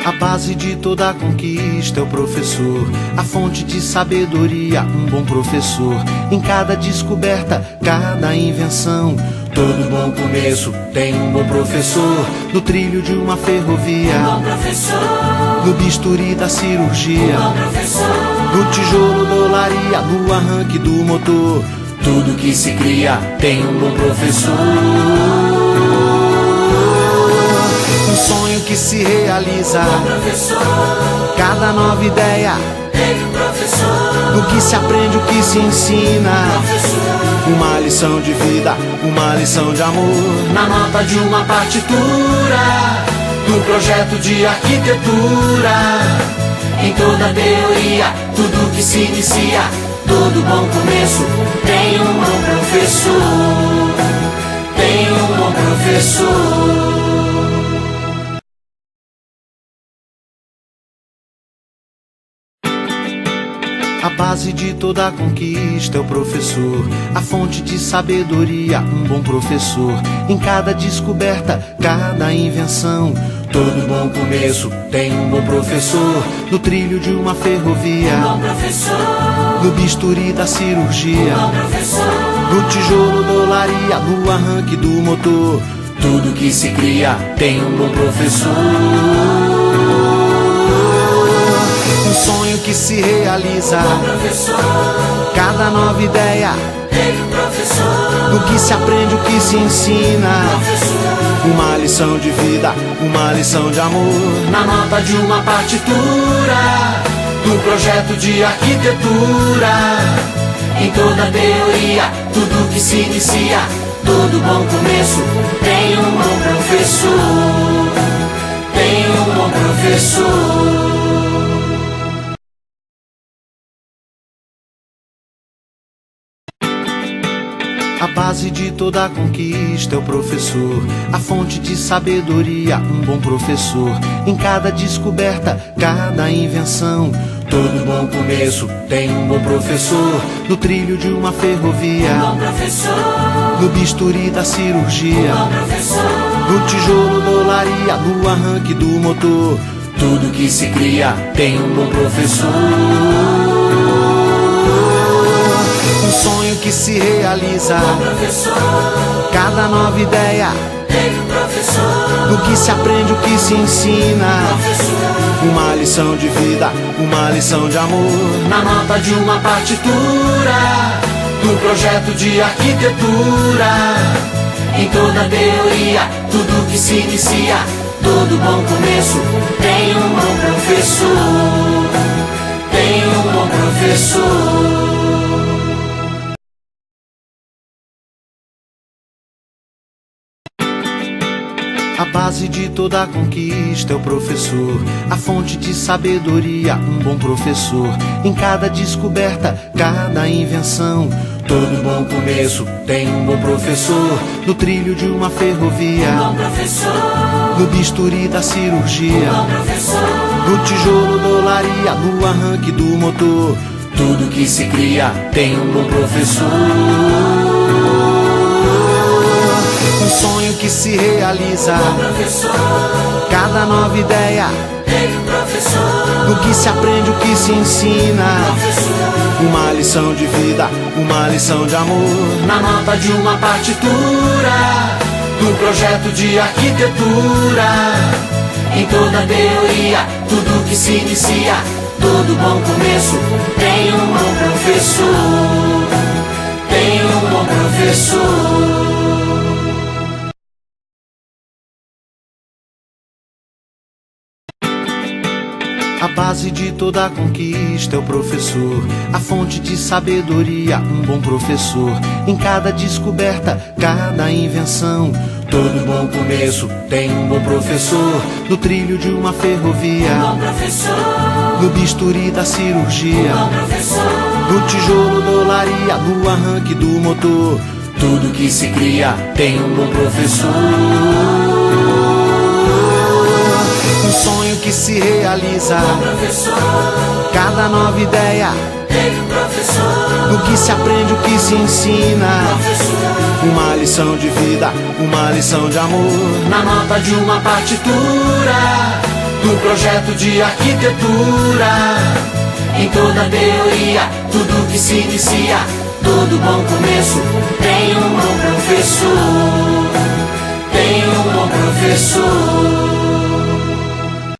A base de toda conquista é o professor, a fonte de sabedoria, um bom professor. Em cada descoberta, cada invenção, todo bom começo tem um bom professor. No trilho de uma ferrovia, um bom professor. No bisturi da cirurgia, um bom professor. No tijolo da olaria, no arranque do motor, tudo que se cria tem um bom professor. Um sonho que se realiza, um professor. Cada nova ideia, Teve um professor. no que se aprende, o que se ensina. Professor. Uma lição de vida, uma lição de amor. Na nota de uma partitura, num projeto de arquitetura. Em toda teoria, tudo que se inicia, todo bom começo tem um bom professor. Tem um bom professor. A base de toda conquista é o professor, a fonte de sabedoria, um bom professor. Em cada descoberta, cada invenção, todo bom começo tem um bom professor. No trilho de uma ferrovia, Um bom professor. no bisturi da cirurgia, Um bom professor. no tijolo da olaria, no arranque do motor, tudo que se cria tem um bom professor. Um sonho que se realiza, Um bom professor. cada nova ideia, Teve um professor. no que se aprende, o que se ensina. Professor. Uma lição de vida, uma lição de amor. Na nota de uma partitura, num projeto de arquitetura. Em toda teoria, tudo que se inicia, todo bom começo tem um bom professor. Tem um bom professor. A base de toda conquista é o professor, a fonte de sabedoria, um bom professor. Em cada descoberta, cada invenção, todo bom começo tem um bom professor. No trilho de uma ferrovia, Um bom professor. no bisturi da cirurgia, Um bom professor. no tijolo da olaria, no arranque do motor, tudo que se cria tem um bom professor. Um sonho que se realiza, Um bom professor. cada nova ideia, Teve um professor. no que se aprende, o que se ensina. Professor. Uma lição de vida, uma lição de amor. Na nota de uma partitura, num projeto de arquitetura. Em toda teoria, tudo que se inicia, todo bom começo tem um bom professor. Tem um bom professor. A base de toda conquista é o professor, a fonte de sabedoria, um bom professor. Em cada descoberta, cada invenção, todo bom começo tem um bom professor. No trilho de uma ferrovia, Um bom professor. no bisturi da cirurgia, Um bom professor. no tijolo da olaria, no arranque do motor, tudo que se cria tem um bom professor. Um sonho que se realiza, Um bom professor. cada nova ideia, Teve um professor. no que se aprende, o que se ensina. Professor. Uma lição de vida, uma lição de amor. Na nota de uma partitura, num projeto de arquitetura. Em toda teoria, tudo que se inicia, todo bom começo tem um bom professor. Tem um bom professor. A base de toda conquista é o professor, a fonte de sabedoria, um bom professor. Em cada descoberta, cada invenção, todo bom começo tem um bom professor. No trilho de uma ferrovia, Um bom professor. no bisturi da cirurgia, Um bom professor. no tijolo da olaria, no arranque do motor, tudo que se cria tem um bom professor. Um sonho que se realiza, Um bom professor. cada nova ideia, Teve um professor. no que se aprende, o que se ensina. Professor. Uma lição de vida, uma lição de amor. Na nota de uma partitura, do projeto de arquitetura. Em toda teoria, tudo que se inicia, todo bom começo tem um bom professor. Tem um bom professor.